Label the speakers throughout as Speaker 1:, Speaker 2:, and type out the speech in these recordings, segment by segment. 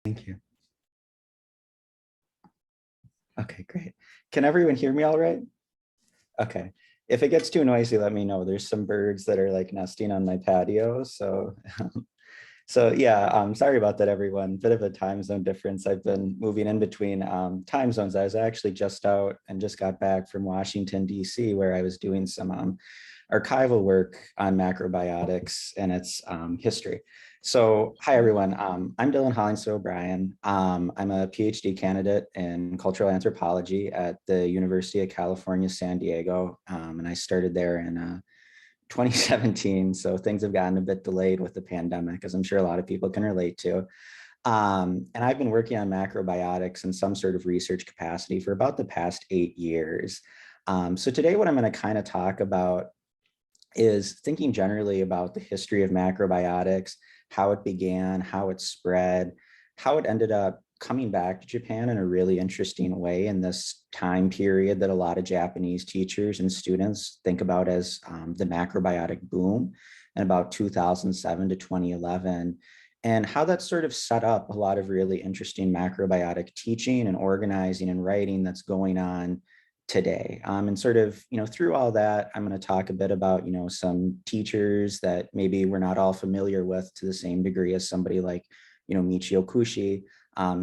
Speaker 1: Thank you. Okay, great. Can everyone hear me all right? Okay. If it gets too noisy, let me know. There's some birds that are like nesting on my patio. So, so yeah, sorry about that, everyone. Bit of a time zone difference. I've been moving in between time zones. I was actually just out and just got back from Washington, D.C., where I was doing some archival work on macrobiotics and its history. So hi, everyone. I'm Dylan Hollingsworth O'Brien. I'm a PhD candidate in cultural anthropology at the University of California, San Diego. And I started there in 2017. So things have gotten a bit delayed with the pandemic, as I'm sure a lot of people can relate to. And I've been working on macrobiotics in some sort of research capacity for about the past 8 years. So today, what I'm going to kind of talk about is thinking generally about the history of macrobiotics, how it began, how it spread, how it ended up coming back to Japan in a really interesting way in this time period that a lot of Japanese teachers and students think about as the macrobiotic boom in about 2007 to 2011, and how that sort of set up a lot of really interesting macrobiotic teaching and organizing and writing that's going on today. And sort of, through all that, I'm going to talk a bit about, some teachers that maybe we're not all familiar with to the same degree as somebody like, Michio Kushi,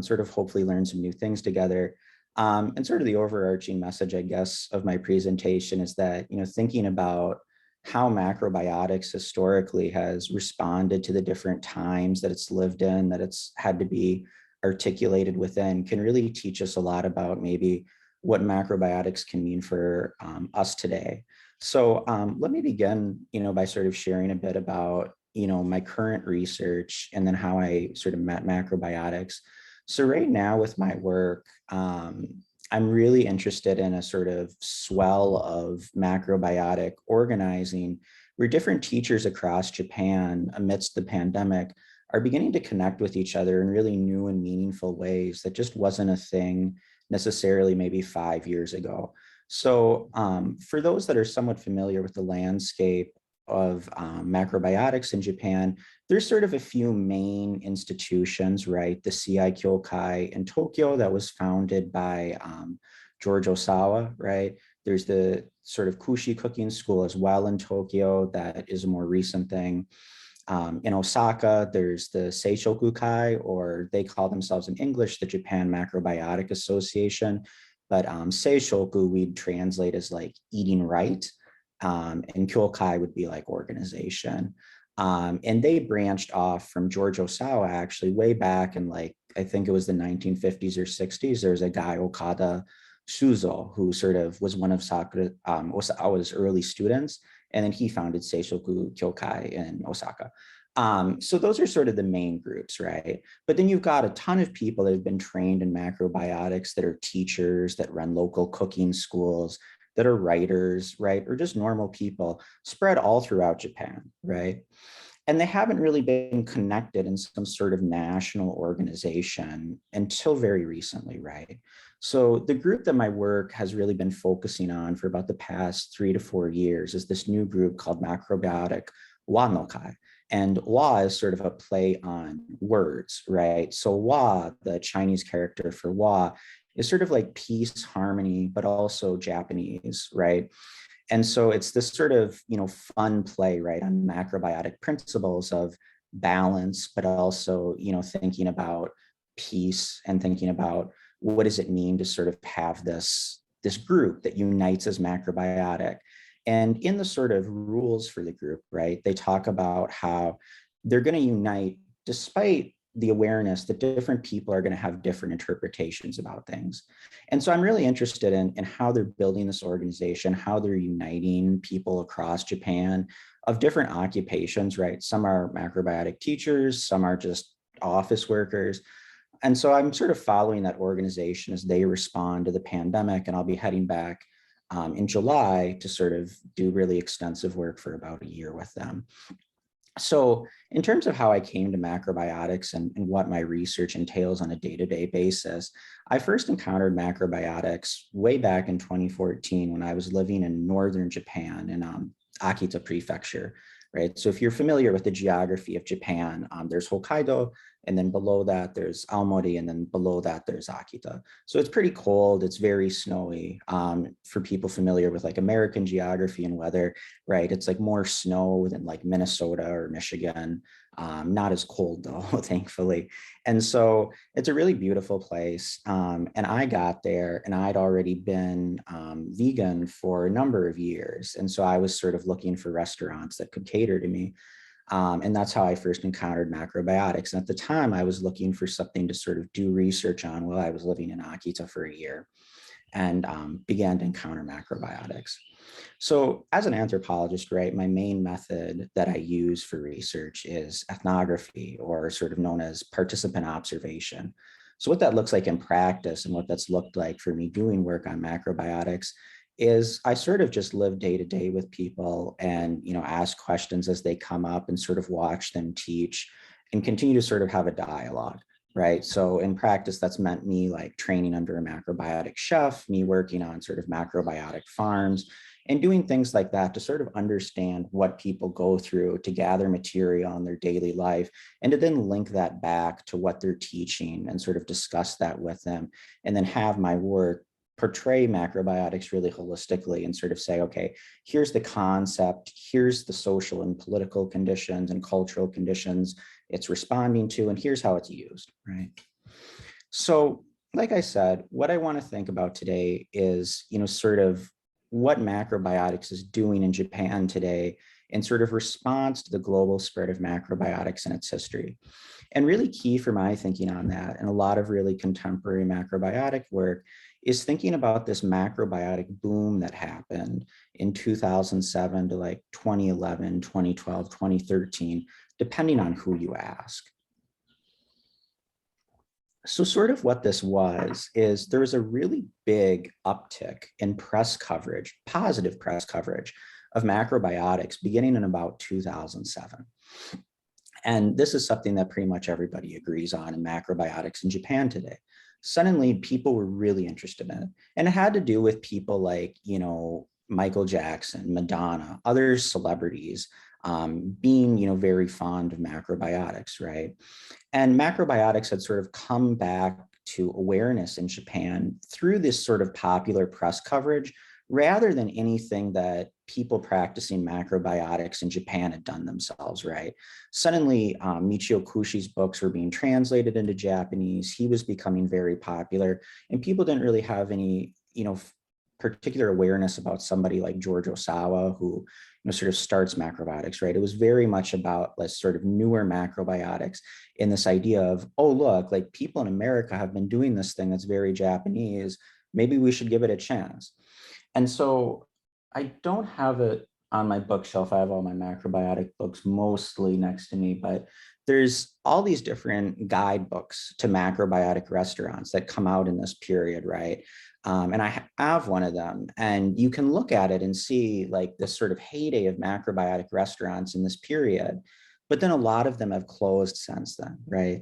Speaker 1: sort of hopefully learn some new things together. And sort of the overarching message, I guess, of my presentation is that, thinking about how macrobiotics historically has responded to the different times that it's lived in, that it's had to be articulated within, can really teach us a lot about maybe what macrobiotics can mean for us today. So let me begin, by sort of sharing a bit about, my current research and then how I sort of met macrobiotics. So right now with my work, I'm really interested in a sort of swell of macrobiotic organizing where different teachers across Japan amidst the pandemic are beginning to connect with each other in really new and meaningful ways that just wasn't a thing necessarily maybe 5 years ago. So for those that are somewhat familiar with the landscape of macrobiotics in Japan, there's sort of a few main institutions, right? The CI Kyokai in Tokyo that was founded by George Osawa, right? There's the sort of Kushi cooking school as well in Tokyo that is a more recent thing. In Osaka, there's the Seishokukai, or they call themselves in English, the Japan Macrobiotic Association. But Seishoku we'd translate as like eating right. And Kyokai would be like organization. And they branched off from George Osawa actually way back in like, I think it was the 1950s or 60s. There's a guy, Okada Shuzo, who sort of was one of Osawa's early students. And then he founded Seishoku Kyokai in Osaka. So those are sort of the main groups, right? But then you've got a ton of people that have been trained in macrobiotics that are teachers, that run local cooking schools, that are writers, right? Or just normal people spread all throughout Japan, right? And they haven't really been connected in some sort of national organization until very recently, right? So the group that my work has really been focusing on for about the past 3 to 4 years is this new group called Macrobiotic Wa-no-kai. And wa is sort of a play on words, right? So wa, the Chinese character for wa, is sort of like peace, harmony, but also Japanese, right? And so it's this sort of, fun play, right, on macrobiotic principles of balance, but also, thinking about peace and thinking about what does it mean to sort of have this group that unites as macrobiotic. And in the sort of rules for the group, right, they talk about how they're going to unite despite the awareness that different people are going to have different interpretations about things. And so I'm really interested in how they're building this organization, how they're uniting people across Japan of different occupations, right? Some are macrobiotic teachers, some are just office workers. And so I'm sort of following that organization as they respond to the pandemic, and I'll be heading back in July to sort of do really extensive work for about a year with them. So in terms of how I came to macrobiotics and what my research entails on a day-to-day basis, I first encountered macrobiotics way back in 2014 when I was living in northern Japan in Akita Prefecture, right? So if you're familiar with the geography of Japan, there's Hokkaido And then below that, there's Aomori, and then below that, there's Akita. So it's pretty cold. It's very snowy. For people familiar with like American geography and weather, right? It's like more snow than like Minnesota or Michigan. Not as cold though, thankfully. And so it's a really beautiful place. And I got there and I'd already been vegan for a number of years. And so I was sort of looking for restaurants that could cater to me. And that's how I first encountered macrobiotics. And at the time, I was looking for something to sort of do research on while I was living in Akita for a year, and began to encounter macrobiotics. So as an anthropologist, right, my main method that I use for research is ethnography, or sort of known as participant observation. So what that looks like in practice and what that's looked like for me doing work on macrobiotics is I sort of just live day to day with people and, ask questions as they come up and sort of watch them teach and continue to sort of have a dialogue. Right. So in practice, that's meant me like training under a macrobiotic chef, me working on sort of macrobiotic farms, and doing things like that to sort of understand what people go through to gather material in their daily life, and to then link that back to what they're teaching and sort of discuss that with them, and then have my work portray macrobiotics really holistically and sort of say, okay, here's the concept, here's the social and political conditions and cultural conditions it's responding to, and here's how it's used, right? So, like I said, what I want to think about today is, sort of what macrobiotics is doing in Japan today in sort of response to the global spread of macrobiotics and its history. And really key for my thinking on that, and a lot of really contemporary macrobiotic work, is thinking about this macrobiotic boom that happened in 2007 to like 2011, 2012, 2013, depending on who you ask. So sort of what this was is there was a really big uptick in press coverage, positive press coverage of macrobiotics beginning in about 2007. And this is something that pretty much everybody agrees on in macrobiotics in Japan today. Suddenly, people were really interested in it. And it had to do with people like, Michael Jackson, Madonna, other celebrities being, very fond of macrobiotics, right? And macrobiotics had sort of come back to awareness in Japan through this sort of popular press coverage, rather than anything that people practicing macrobiotics in Japan had done themselves, right? Suddenly, Michio Kushi's books were being translated into Japanese. He was becoming very popular, and people didn't really have any, particular awareness about somebody like George Osawa, who, sort of starts macrobiotics, right? It was very much about less sort of newer macrobiotics in this idea of, oh, look, like people in America have been doing this thing that's very Japanese. Maybe we should give it a chance. And so I don't have it on my bookshelf. I have all my macrobiotic books mostly next to me, but there's all these different guidebooks to macrobiotic restaurants that come out in this period, right? And I have one of them, and you can look at it and see like this sort of heyday of macrobiotic restaurants in this period, but then a lot of them have closed since then, right?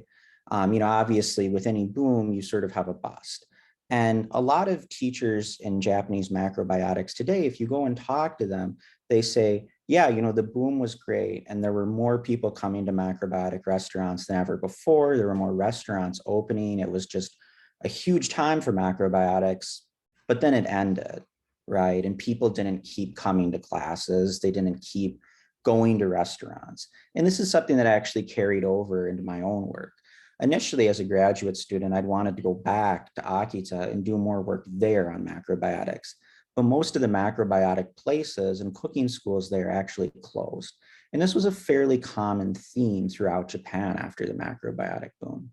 Speaker 1: Obviously with any boom, you sort of have a bust. And a lot of teachers in Japanese macrobiotics today, if you go and talk to them, they say, yeah, the boom was great. And there were more people coming to macrobiotic restaurants than ever before. There were more restaurants opening. It was just a huge time for macrobiotics, but then it ended, right? And people didn't keep coming to classes. They didn't keep going to restaurants. And this is something that actually carried over into my own work. Initially, as a graduate student, I'd wanted to go back to Akita and do more work there on macrobiotics. But most of the macrobiotic places and cooking schools there actually closed. And this was a fairly common theme throughout Japan after the macrobiotic boom.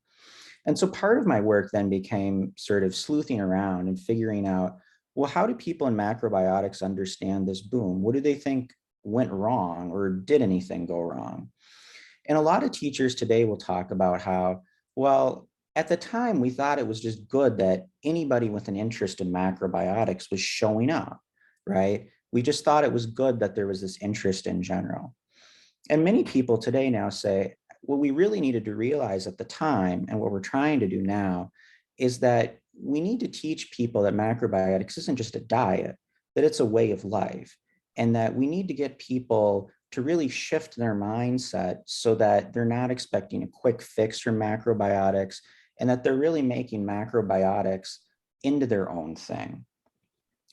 Speaker 1: And so part of my work then became sort of sleuthing around and figuring out, well, how do people in macrobiotics understand this boom? What do they think went wrong, or did anything go wrong? And a lot of teachers today will talk about how, well, at the time, we thought it was just good that anybody with an interest in macrobiotics was showing up, right? We just thought it was good that there was this interest in general. And many people today now say, what we really needed to realize at the time, and what we're trying to do now, is that we need to teach people that macrobiotics isn't just a diet, that it's a way of life, and that we need to get people to really shift their mindset so that they're not expecting a quick fix from macrobiotics, and that they're really making macrobiotics into their own thing,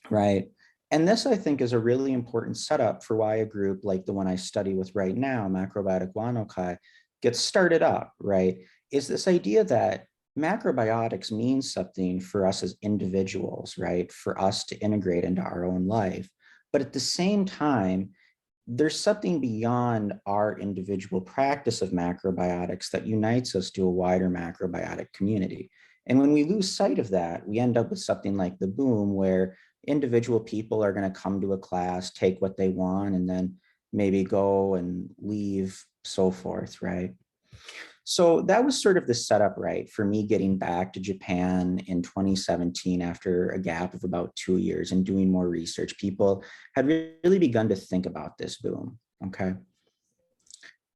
Speaker 1: right? And this, I think, is a really important setup for why a group like the one I study with right now, Macrobiotic Wanokai, gets started up, right? Is this idea that macrobiotics means something for us as individuals, right? For us to integrate into our own life. But at the same time, there's something beyond our individual practice of macrobiotics that unites us to a wider macrobiotic community. And when we lose sight of that, we end up with something like the boom, where individual people are going to come to a class, take what they want, and then maybe go and leave, so forth, right? So that was sort of the setup, right, for me getting back to Japan in 2017 after a gap of about 2 years and doing more research. People had really begun to think about this boom, okay?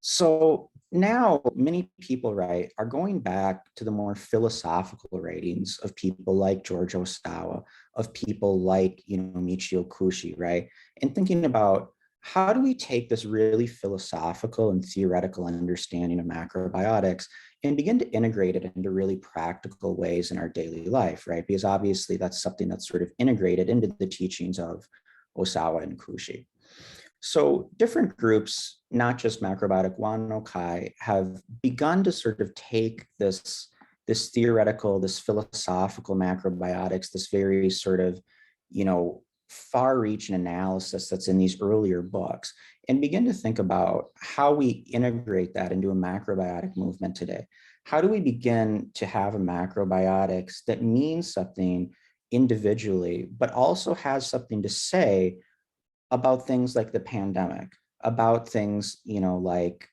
Speaker 1: So now many people, right, are going back to the more philosophical writings of people like George Osawa, of people like, Michio Kushi, right? And thinking about, how do we take this really philosophical and theoretical understanding of macrobiotics and begin to integrate it into really practical ways in our daily life, right? Because obviously that's something that's sort of integrated into the teachings of Osawa and Kushi. So different groups, not just Macrobiotic Wanokai, have begun to sort of take this theoretical, this philosophical macrobiotics, this very sort of, far-reaching analysis that's in these earlier books, and begin to think about how we integrate that into a macrobiotic movement today. How do we begin to have a macrobiotics that means something individually, but also has something to say about things like the pandemic, about things, like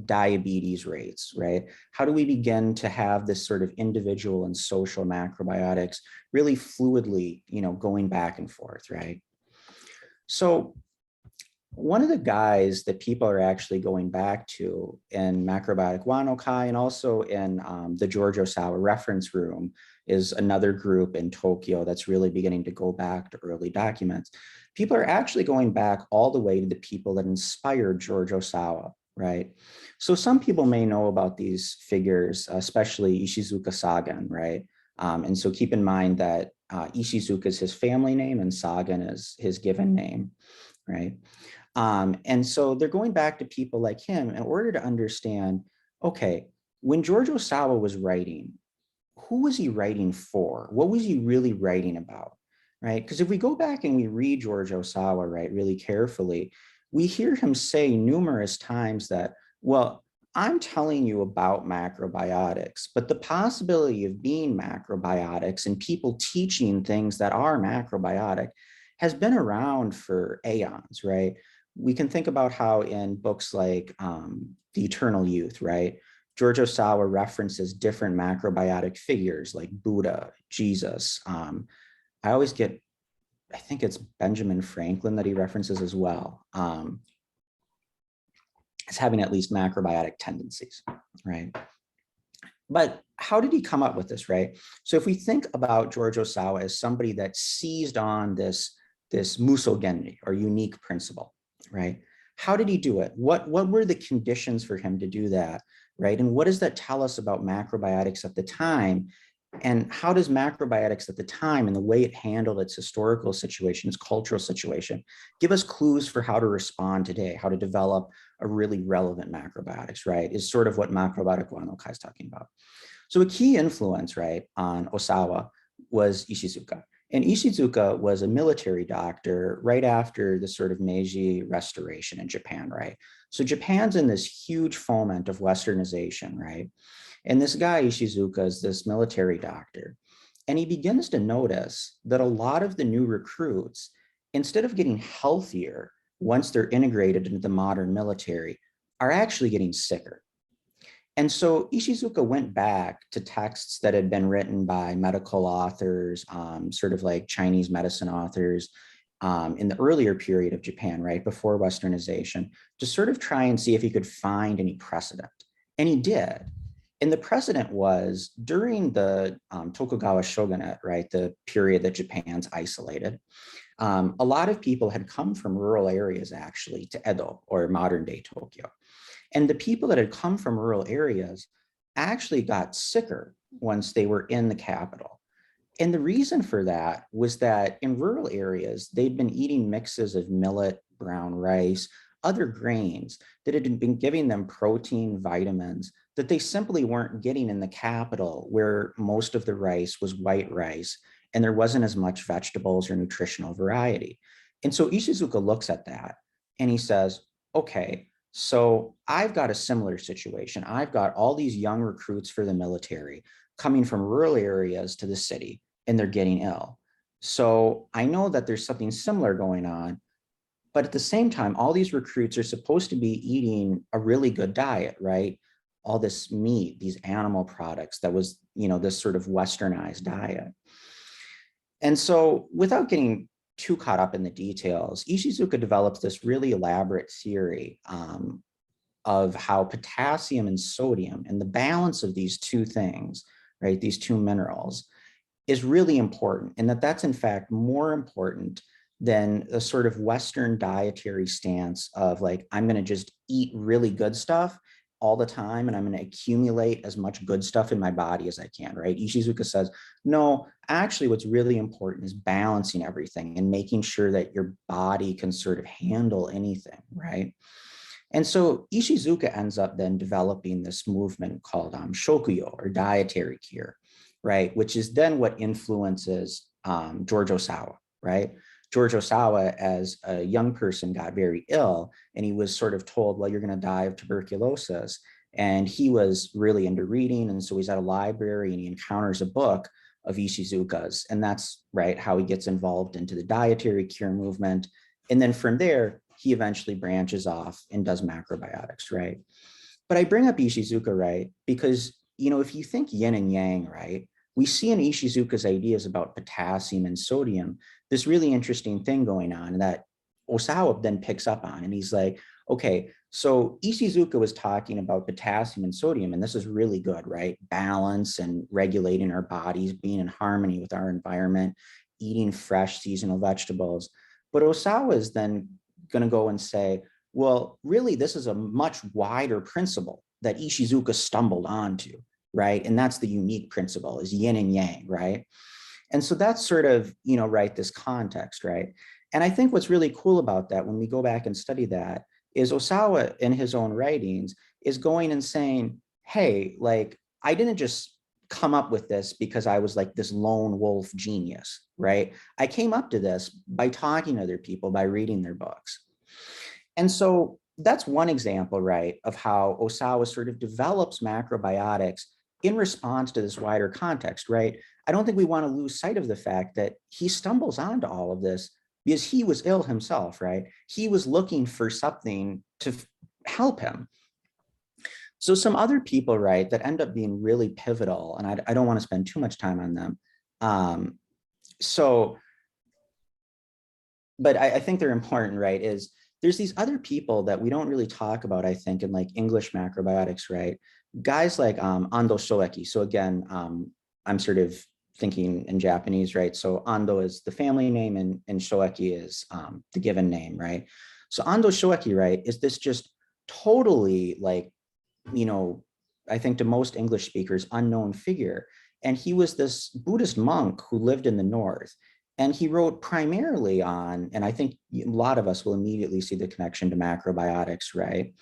Speaker 1: diabetes rates, right? How do we begin to have this sort of individual and social macrobiotics really fluidly, going back and forth, right? So one of the guys that people are actually going back to in Macrobiotic Wanokai and also in the George Osawa reference room is another group in Tokyo that's really beginning to go back to early documents. People are actually going back all the way to the people that inspired George Osawa, right? So some people may know about these figures, especially Ishizuka Sagan, right? And so keep in mind that Ishizuka is his family name and Sagan is his given name, right? And so they're going back to people like him in order to understand, okay, when George Osawa was writing, who was he writing for? What was he really writing about, right? Because if we go back and we read George Osawa, right, really carefully, we hear him say numerous times that, well, I'm telling you about macrobiotics, but the possibility of being macrobiotics and people teaching things that are macrobiotic has been around for aeons, right? We can think about how in books like The Eternal Youth, right? George Osawa references different macrobiotic figures like Buddha, Jesus. I always get, I think it's Benjamin Franklin that he references as well, as having at least macrobiotic tendencies, right? But how did he come up with this, right? So if we think about George Osawa as somebody that seized on this musogenri or unique principle, right? How did he do it? What were the conditions for him to do that, right? And what does that tell us about macrobiotics at the time? And how does macrobiotics at the time and the way it handled its historical situation, its cultural situation, give us clues for how to respond today, how to develop a really relevant macrobiotics, right? Is sort of what Macrobiotic Wanokai is talking about. So a key influence, right, on Osawa was Ishizuka. And Ishizuka was a military doctor right after the sort of Meiji Restoration in Japan, right? So Japan's in this huge foment of Westernization, right? And this guy, Ishizuka, is this military doctor. And he begins to notice that a lot of the new recruits, instead of getting healthier once they're integrated into the modern military, are actually getting sicker. And so Ishizuka went back to texts that had been written by medical authors, sort of like Chinese medicine authors, in the earlier period of Japan, right, before Westernization, to sort of try and see if he could find any precedent. And he did. And the precedent was during the Tokugawa shogunate, right, the period that Japan's isolated, A lot of people had come from rural areas actually to Edo, or modern day Tokyo. And the people that had come from rural areas actually got sicker once they were in the capital. And the reason for that was that in rural areas, they'd been eating mixes of millet, brown rice, other grains that had been giving them protein, vitamins that they simply weren't getting in the capital, where most of the rice was white rice and there wasn't as much vegetables or nutritional variety. And so Ishizuka looks at that and he says, okay, so I've got a similar situation. I've got all these young recruits for the military coming from rural areas to the city, and they're getting ill. So I know that there's something similar going on, but at the same time, all these recruits are supposed to be eating a really good diet, right? All this meat, these animal products, that was, this sort of westernized diet. And so without getting too caught up in the details, Ishizuka develops this really elaborate theory of how potassium and sodium and the balance of these two things, right, these two minerals, is really important, and that's in fact more important than a sort of Western dietary stance of like, I'm going to just eat really good stuff all the time and I'm going to accumulate as much good stuff in my body as I can, right? Ishizuka says, no, actually what's really important is balancing everything and making sure that your body can sort of handle anything, right? And so Ishizuka ends up then developing this movement called shokuyo, or dietary cure, right? Which is then what influences George Osawa, right? George Osawa, as a young person, got very ill and he was sort of told, well, you're going to die of tuberculosis. And he was really into reading. And so he's at a library and he encounters a book of Ishizuka's. And that's, right, how he gets involved into the dietary cure movement. And then from there, he eventually branches off and does macrobiotics, right? But I bring up Ishizuka, right, because, if you think yin and yang, right, we see in Ishizuka's ideas about potassium and sodium this really interesting thing going on that Osawa then picks up on. And he's like, okay, so Ishizuka was talking about potassium and sodium, and this is really good, right? Balance and regulating our bodies, being in harmony with our environment, eating fresh seasonal vegetables. But Osawa is then going to go and say, well, really, this is a much wider principle that Ishizuka stumbled onto, right? And that's the unique principle, is yin and yang, right? And so that's sort of, right, this context, right? And I think what's really cool about that, when we go back and study that, is Osawa in his own writings is going and saying, hey, like, I didn't just come up with this because I was like this lone wolf genius, right? I came up to this by talking to other people, by reading their books. And so that's one example, right, of how Osawa sort of develops macrobiotics in response to this wider context, right? I don't think we want to lose sight of the fact that he stumbles onto all of this because he was ill himself, right? He was looking for something to help him. So some other people, right, that end up being really pivotal, and I don't want to spend too much time on them. But I think they're important, right, is there's these other people that we don't really talk about, I think, in like English macrobiotics, right? Guys like Ando Showeki. So again, I'm sort of thinking in Japanese, right? So Ando is the family name and Showeki is the given name, right? So Ando Showeki, right, is this just totally like, I think to most English speakers, unknown figure. And he was this Buddhist monk who lived in the north. And he wrote primarily on, and I think a lot of us will immediately see the connection to macrobiotics, right?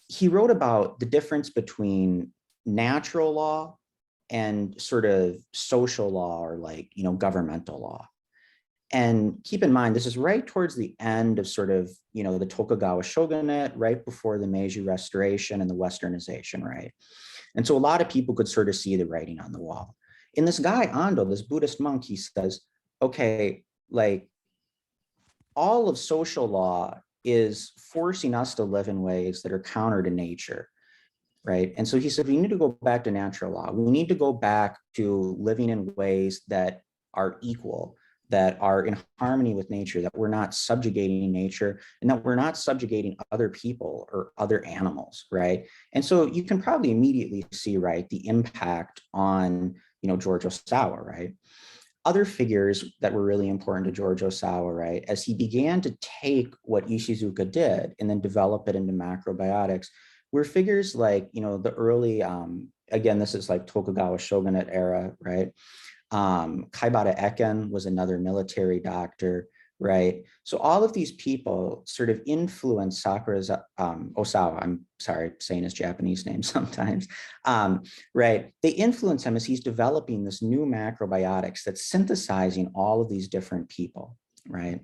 Speaker 1: He wrote about the difference between natural law and sort of social law, or like, governmental law. And keep in mind, this is right towards the end of sort of, the Tokugawa shogunate, right before the Meiji Restoration and the Westernization, right? And so a lot of people could sort of see the writing on the wall. In this guy, Ando, this Buddhist monk, he says, okay, like, all of social law is forcing us to live in ways that are counter to nature, right? And so he said, we need to go back to natural law. We need to go back to living in ways that are equal, that are in harmony with nature, that we're not subjugating nature, and that we're not subjugating other people or other animals, right? And so you can probably immediately see, right, the impact on, George Osawa, right? other figures that were really important to George Osawa, right, as he began to take what Ishizuka did and then develop it into macrobiotics, were figures like, the early, again, this is like Tokugawa shogunate era, right? Kaibata Eken was another military doctor, right? So all of these people sort of influenced Sakura's Osawa. I'm sorry, saying his Japanese name sometimes, right? They influence him as he's developing this new macrobiotics that's synthesizing all of these different people, right?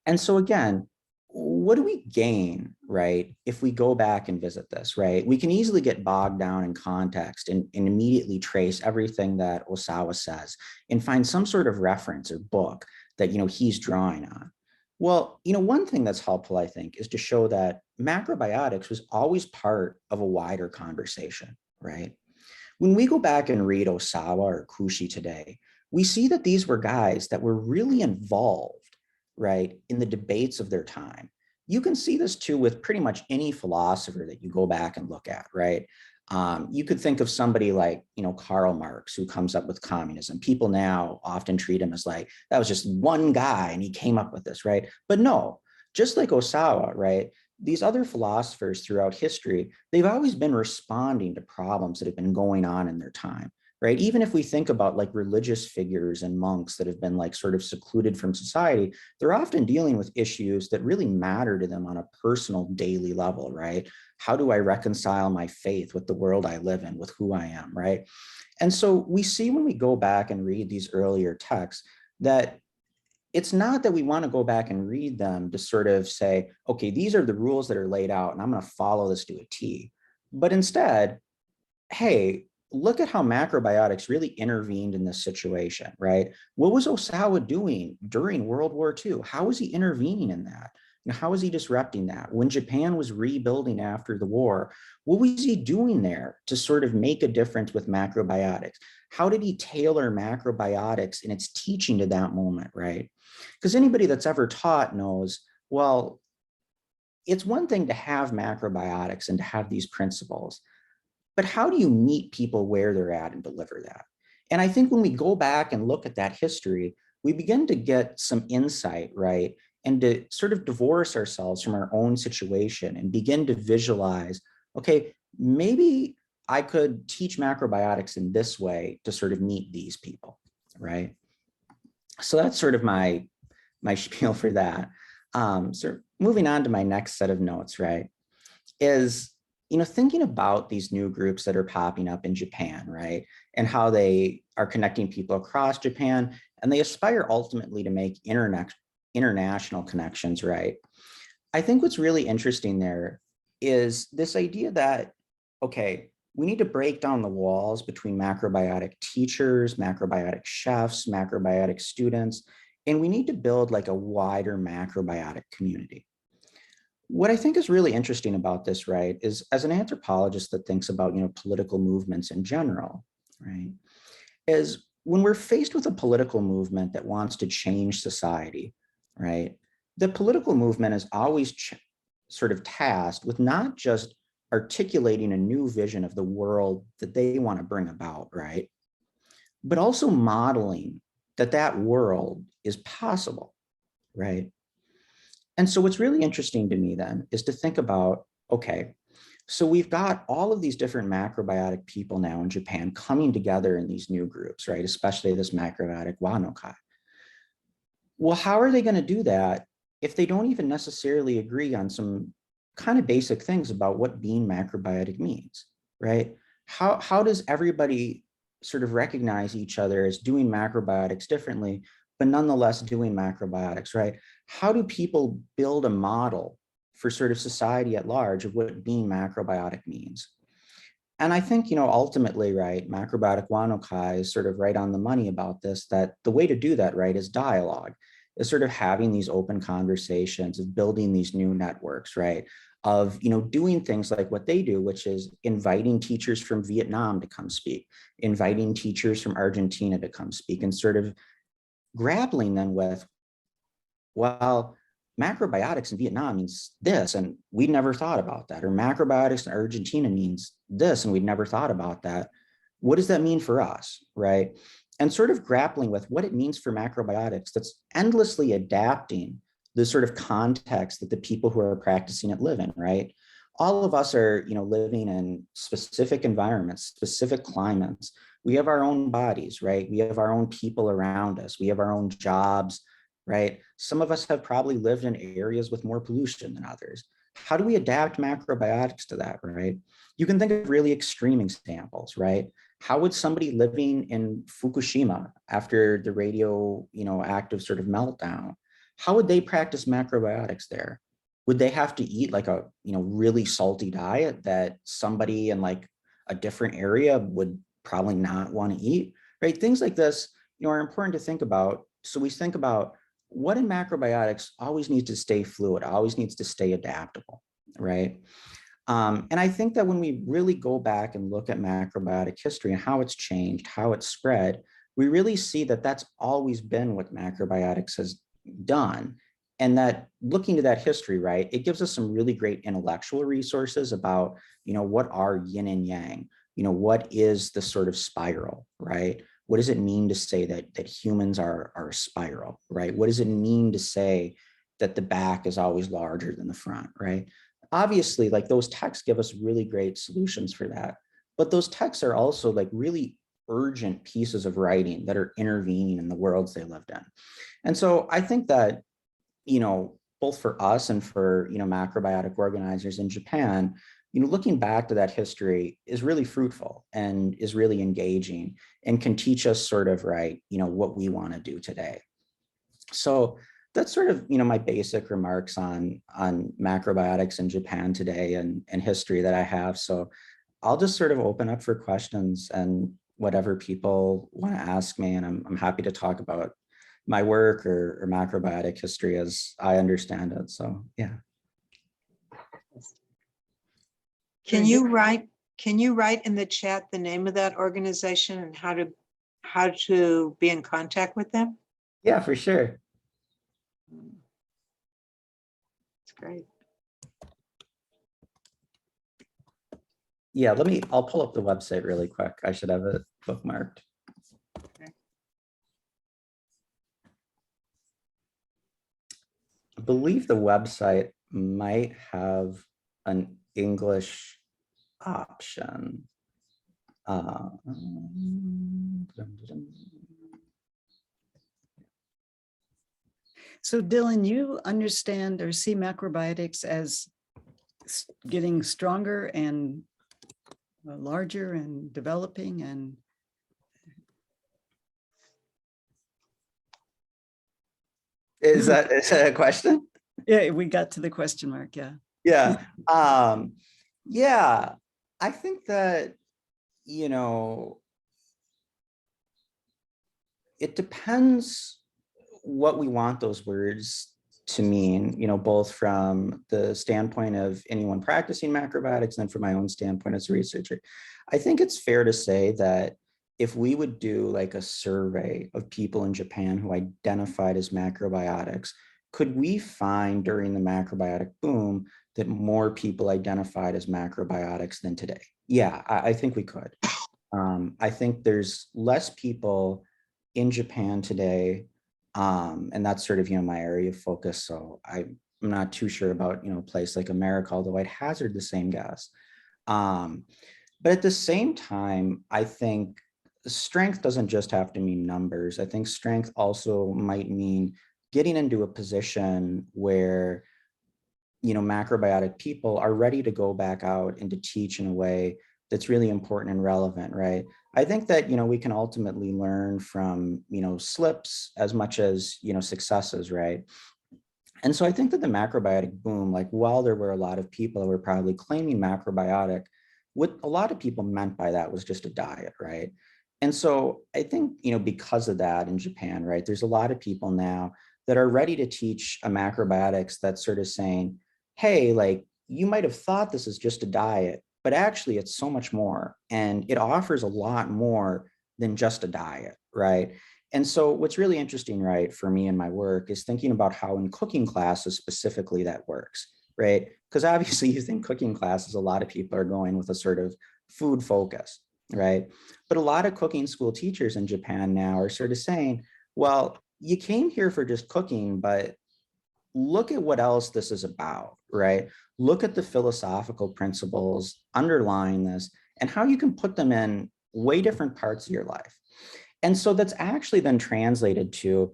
Speaker 1: And so again, what do we gain, right, if we go back and visit this, right? We can easily get bogged down in context and immediately trace everything that Osawa says and find some sort of reference or book that, he's drawing on. Well, one thing that's helpful, I think, is to show that macrobiotics was always part of a wider conversation, right? When we go back and read Osawa or Kushi today, we see that these were guys that were really involved, right, in the debates of their time. You can see this too with pretty much any philosopher that you go back and look at, right? You could think of somebody like, Karl Marx, who comes up with communism. People now often treat him as like, that was just one guy and he came up with this, right? But no, just like Osawa, right? These other philosophers throughout history, they've always been responding to problems that have been going on in their time, right? Even if we think about like religious figures and monks that have been like sort of secluded from society, they're often dealing with issues that really matter to them on a personal daily level, right? How do I reconcile my faith with the world I live in, with who I am, right? And so we see when we go back and read these earlier texts that it's not that we want to go back and read them to sort of say, okay, these are the rules that are laid out and I'm going to follow this to a T. But instead, hey, look at how macrobiotics really intervened in this situation, right? What was Osawa doing during World War II? How was he intervening in that? How was he disrupting that? When Japan was rebuilding after the war, what was he doing there to sort of make a difference with macrobiotics? How did he tailor macrobiotics in its teaching to that moment, right? Because anybody that's ever taught knows, well, it's one thing to have macrobiotics and to have these principles, but how do you meet people where they're at and deliver that? And I think when we go back and look at that history, we begin to get some insight, right? And to sort of divorce ourselves from our own situation and begin to visualize, okay, maybe I could teach macrobiotics in this way to sort of meet these people, right? So that's sort of my spiel for that. So moving on to my next set of notes, right, is thinking about these new groups that are popping up in Japan, right? And how they are connecting people across Japan, and they aspire ultimately to make international connections, right? I think what's really interesting there is this idea that, okay, we need to break down the walls between macrobiotic teachers, macrobiotic chefs, macrobiotic students, and we need to build like a wider macrobiotic community. What I think is really interesting about this, right, is as an anthropologist that thinks about, political movements in general, right, is when we're faced with a political movement that wants to change society, right, the political movement is always sort of tasked with not just articulating a new vision of the world that they want to bring about, right, but also modeling that that world is possible, right? And so what's really interesting to me then is to think about, okay, so we've got all of these different macrobiotic people now in Japan coming together in these new groups, right? Especially this macrobiotic Wanokai. Well, how are they going to do that if they don't even necessarily agree on some kind of basic things about what being macrobiotic means, right? How does everybody sort of recognize each other as doing macrobiotics differently, but nonetheless doing macrobiotics, right? How do people build a model for sort of society at large of what being macrobiotic means? And I think, ultimately, right, Macrobiotic Wanokai is sort of right on the money about this, that the way to do that, right, is dialogue, is sort of having these open conversations, of building these new networks, right, of, doing things like what they do, which is inviting teachers from Vietnam to come speak, inviting teachers from Argentina to come speak, and sort of grappling then with, well, macrobiotics in Vietnam means this, and we'd never thought about that. Or macrobiotics in Argentina means this, and we'd never thought about that. What does that mean for us, right? and sort of grappling with what it means for macrobiotics that's endlessly adapting the sort of context that the people who are practicing it live in, right? All of us are, living in specific environments, specific climates. We have our own bodies, right? We have our own people around us. We have our own jobs, right? Some of us have probably lived in areas with more pollution than others. How do we adapt macrobiotics to that, right? You can think of really extreme examples, right? How would somebody living in Fukushima after the active sort of meltdown, how would they practice macrobiotics there? Would they have to eat like a, really salty diet that somebody in like a different area would probably not want to eat, right? Things like this, are important to think about. So we think about what in macrobiotics always needs to stay fluid, always needs to stay adaptable, right? And I think that when we really go back and look at macrobiotic history and how it's changed, how it's spread, we really see that that's always been what macrobiotics has done. And that looking to that history, right, it gives us some really great intellectual resources about, what are yin and yang, what is the sort of spiral, right? What does it mean to say that humans are a spiral, right? What does it mean to say that the back is always larger than the front, right? Obviously, like those texts give us really great solutions for that. But those texts are also like really urgent pieces of writing that are intervening in the worlds they lived in. And so I think that, both for us and for, macrobiotic organizers in Japan, looking back to that history is really fruitful and is really engaging and can teach us sort of, right, what we want to do today. So that's sort of, my basic remarks on macrobiotics in Japan today and history that I have. So I'll just sort of open up for questions and whatever people want to ask me, and I'm happy to talk about my work or macrobiotic history as I understand it. So yeah.
Speaker 2: Can you write in the chat the name of that organization and how to be in contact with them?
Speaker 1: Yeah, for sure.
Speaker 2: That's great.
Speaker 1: Yeah, I'll pull up the website really quick. I should have it bookmarked.
Speaker 2: Okay.
Speaker 1: I believe the website might have an English option.
Speaker 3: So Dylan, you understand or see macrobiotics as getting stronger and larger and developing and
Speaker 1: Is that a question?
Speaker 3: yeah, we got to the question mark. Yeah.
Speaker 1: Yeah. Yeah, I think that, it depends what we want those words to mean, both from the standpoint of anyone practicing macrobiotics and then from my own standpoint as a researcher. I think it's fair to say that if we would do like a survey of people in Japan who identified as macrobiotics, could we find during the macrobiotic boom that more people identified as macrobiotics than today? Yeah, I think we could. I think there's less people in Japan today, and that's sort of, my area of focus. So I'm not too sure about, a place like America, although I'd hazard the same guess. But at the same time, I think strength doesn't just have to mean numbers. I think strength also might mean getting into a position where, macrobiotic people are ready to go back out and to teach in a way that's really important and relevant, right? I think that, we can ultimately learn from, slips as much as, successes, right? And so I think that the macrobiotic boom, like while there were a lot of people that were probably claiming macrobiotic, what a lot of people meant by that was just a diet, right? And so I think, because of that in Japan, right, there's a lot of people now that are ready to teach a macrobiotics that's sort of saying, hey, like you might have thought this is just a diet, but actually it's so much more. And it offers a lot more than just a diet, right? And so what's really interesting, right, for me in my work is thinking about how in cooking classes specifically that works, right? Because obviously you think cooking classes, a lot of people are going with a sort of food focus. right? But a lot of cooking school teachers in Japan now are sort of saying, well, you came here for just cooking, but look at what else this is about, right? Look at the philosophical principles underlying this and how you can put them in way different parts of your life. And so that's actually then translated to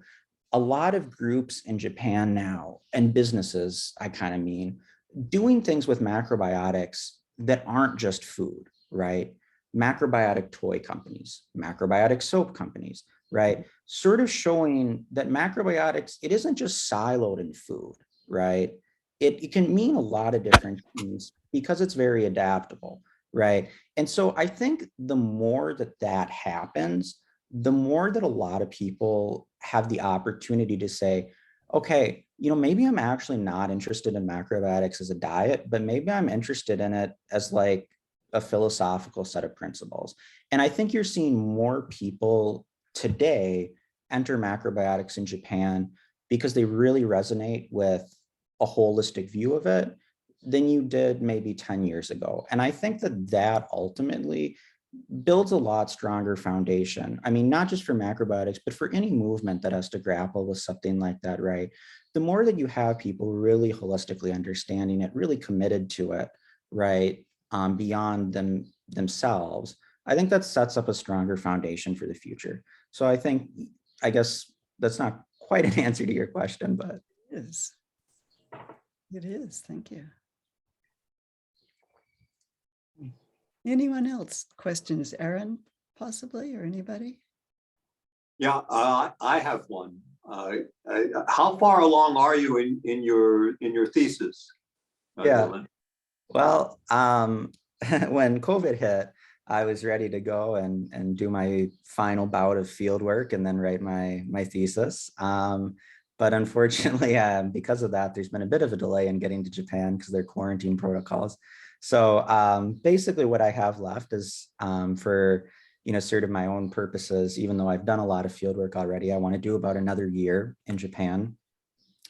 Speaker 1: a lot of groups in Japan now, and businesses, I kind of mean, doing things with macrobiotics that aren't just food, right? Macrobiotic toy companies, macrobiotic soap companies, right? Sort of showing that macrobiotics, it isn't just siloed in food, right? It can mean a lot of different things because it's very adaptable, right? And so I think the more that that happens, the more that a lot of people have the opportunity to say, okay, maybe I'm actually not interested in macrobiotics as a diet, but maybe I'm interested in it as like a philosophical set of principles. And I think you're seeing more people today enter macrobiotics in Japan because they really resonate with a holistic view of it than you did maybe 10 years ago. And I think that that ultimately builds a lot stronger foundation. I mean, not just for macrobiotics, but for any movement that has to grapple with something like that, right? The more that you have people really holistically understanding it, really committed to it, right? Beyond themselves, I think that sets up a stronger foundation for the future. So I guess that's not quite an answer to your question, but.
Speaker 3: It is. It is. Thank you. Anyone else? Questions? Aaron, possibly, or anybody?
Speaker 4: Yeah, I have one. How far along are you in your thesis?
Speaker 1: Yeah.
Speaker 4: Dylan?
Speaker 1: Well, when COVID hit, I was ready to go and do my final bout of field work and then write my thesis. But unfortunately, because of that, there's been a bit of a delay in getting to Japan because of their quarantine protocols. So basically what I have left is for, sort of my own purposes, even though I've done a lot of field work already, I want to do about another year in Japan.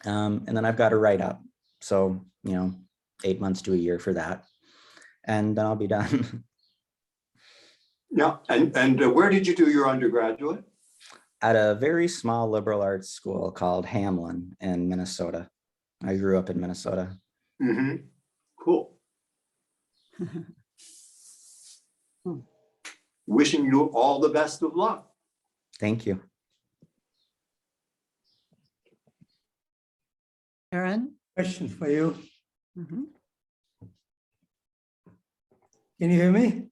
Speaker 1: And then I've got to write up. So, 8 months to a year for that. And then I'll be done.
Speaker 4: Yeah, and where did you do your undergraduate?
Speaker 1: At a very small liberal arts school called Hamlin in Minnesota. I grew up in Minnesota.
Speaker 4: Mm-hmm. Cool. Wishing you all the best of luck.
Speaker 1: Thank you.
Speaker 3: Aaron?
Speaker 5: Question for you.
Speaker 3: Mhm.
Speaker 5: Can you hear me?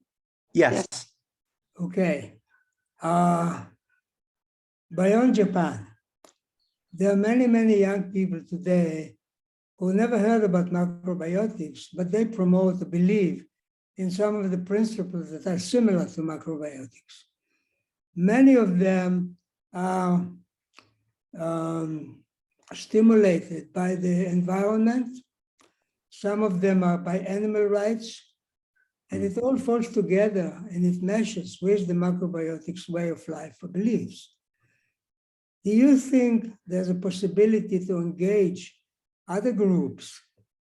Speaker 1: Yes.
Speaker 5: Okay. Beyond Japan, there are many, many young people today who never heard about macrobiotics, but they promote a belief in some of the principles that are similar to macrobiotics. Many of them are stimulated by the environment. Some of them are by animal rights. And it all falls together and it meshes with the macrobiotics way of life or beliefs. Do you think there's a possibility to engage other groups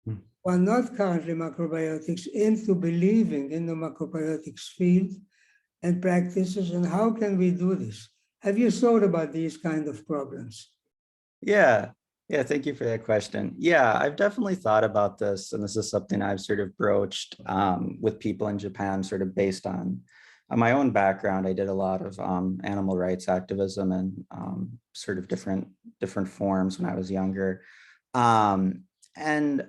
Speaker 5: who are not currently macrobiotics into believing in the macrobiotics field and practices? And how can we do this? Have you thought about these kind of problems?
Speaker 1: Yeah. Yeah, thank you for that question. Yeah, I've definitely thought about this, and this is something I've sort of broached with people in Japan, sort of based on my own background. I did a lot of animal rights activism and sort of different forms when I was younger. And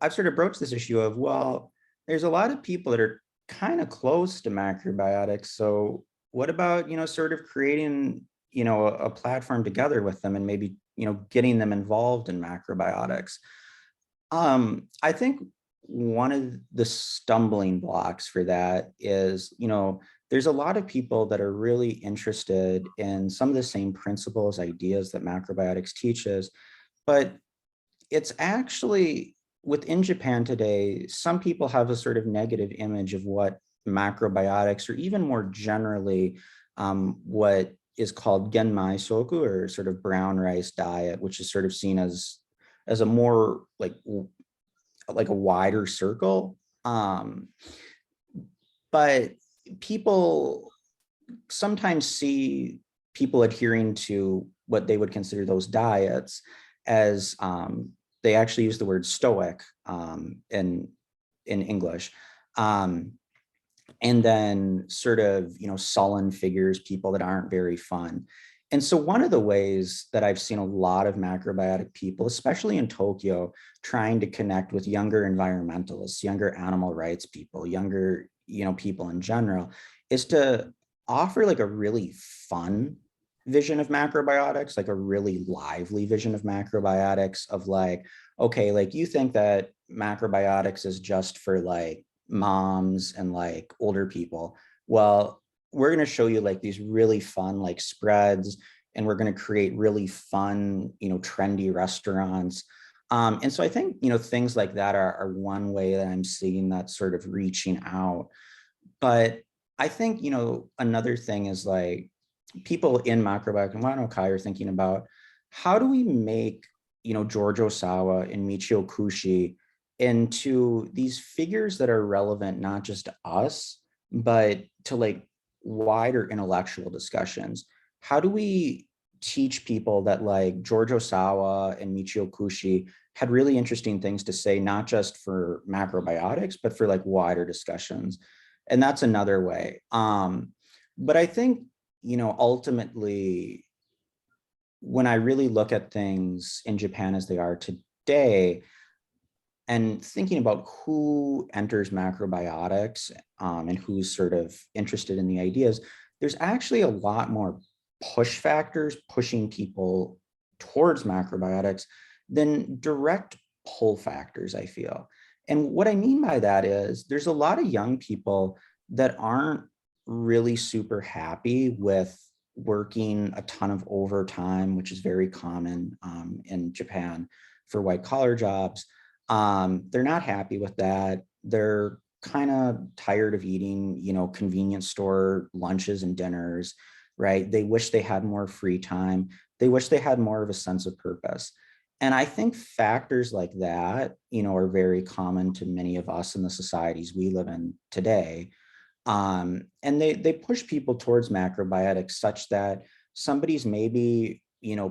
Speaker 1: I've sort of broached this issue of, well, there's a lot of people that are kind of close to macrobiotics. So what about, sort of creating, a platform together with them and maybe, getting them involved in macrobiotics? I think one of the stumbling blocks for that is, there's a lot of people that are really interested in some of the same principles, ideas that macrobiotics teaches, but it's actually within Japan today, some people have a sort of negative image of what macrobiotics, or even more generally, what is called genmai soku, or sort of brown rice diet, which is sort of seen as a more like a wider circle. But people sometimes see people adhering to what they would consider those diets as they actually use the word stoic in English. And then sort of, sullen figures, people that aren't very fun. And so one of the ways that I've seen a lot of macrobiotic people, especially in Tokyo, trying to connect with younger environmentalists, younger animal rights people, younger, people in general, is to offer like a really fun vision of macrobiotics, like a really lively vision of macrobiotics of like, okay, like you think that macrobiotics is just for like moms and like older people. Well, we're going to show you like these really fun like spreads, and we're going to create really fun, trendy restaurants. And so I think, things like that are one way that I'm seeing that sort of reaching out. But I think, another thing is like people in Macrobiotic and Wano Kai are thinking about how do we make, George Osawa and Michio Kushi into these figures that are relevant, not just to us, but to like wider intellectual discussions. How do we teach people that like George Osawa and Michio Kushi had really interesting things to say, not just for macrobiotics, but for like wider discussions? And that's another way. But I think, ultimately, when I really look at things in Japan as they are today, and thinking about who enters macrobiotics and who's sort of interested in the ideas, there's actually a lot more push factors pushing people towards macrobiotics than direct pull factors, I feel. And what I mean by that is there's a lot of young people that aren't really super happy with working a ton of overtime, which is very common in Japan for white collar jobs. They're not happy with that. They're kind of tired of eating, convenience store lunches and dinners, right? They wish they had more free time. They wish they had more of a sense of purpose. And I think factors like that, are very common to many of us in the societies we live in today. And they push people towards macrobiotics such that somebody's maybe,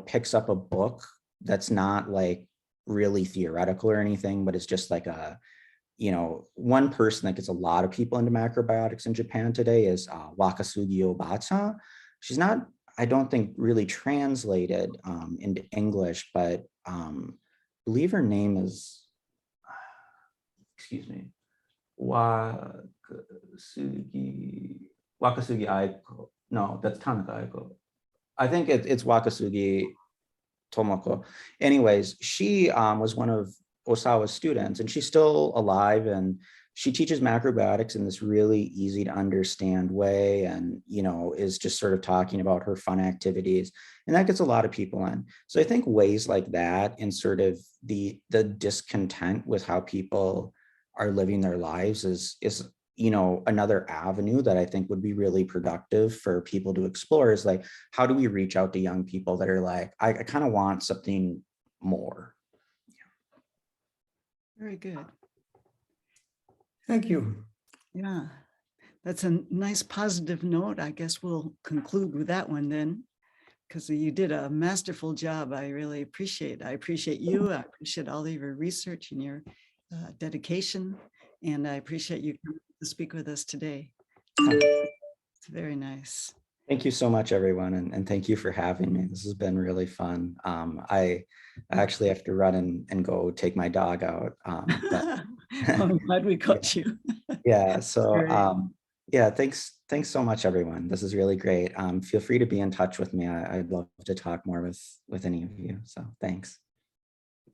Speaker 1: picks up a book that's not like really theoretical or anything, but it's just like a, one person that gets a lot of people into macrobiotics in Japan today is Wakasugi Obata. She's not, I don't think, really translated into English, but I believe her name is, excuse me, Wakasugi Aiko. No, that's Tanaka Aiko. I think it's Wakasugi Tomoko. Anyways, she was one of Osawa's students, and she's still alive, and she teaches macrobiotics in this really easy to understand way, and is just sort of talking about her fun activities, and that gets a lot of people in. So I think ways like that, and sort of the discontent with how people are living their lives is another avenue that I think would be really productive for people to explore, is like, how do we reach out to young people that are like, I kind of want something more.
Speaker 3: Very good.
Speaker 5: Thank you.
Speaker 3: Yeah, that's a nice positive note. I guess we'll conclude with that one then, because you did a masterful job. I really appreciate it. I appreciate you. I appreciate all of your research and your dedication. And I appreciate you coming to speak with us today. It's very nice.
Speaker 1: Thank you so much, everyone. And thank you for having me. This has been really fun. I actually have to run and go take my dog out. But
Speaker 3: I'm glad we caught you.
Speaker 1: yeah, so
Speaker 3: Great.
Speaker 1: yeah, thanks so much, everyone. This is really great. Feel free to be in touch with me. I'd love to talk more with any of you. So thanks.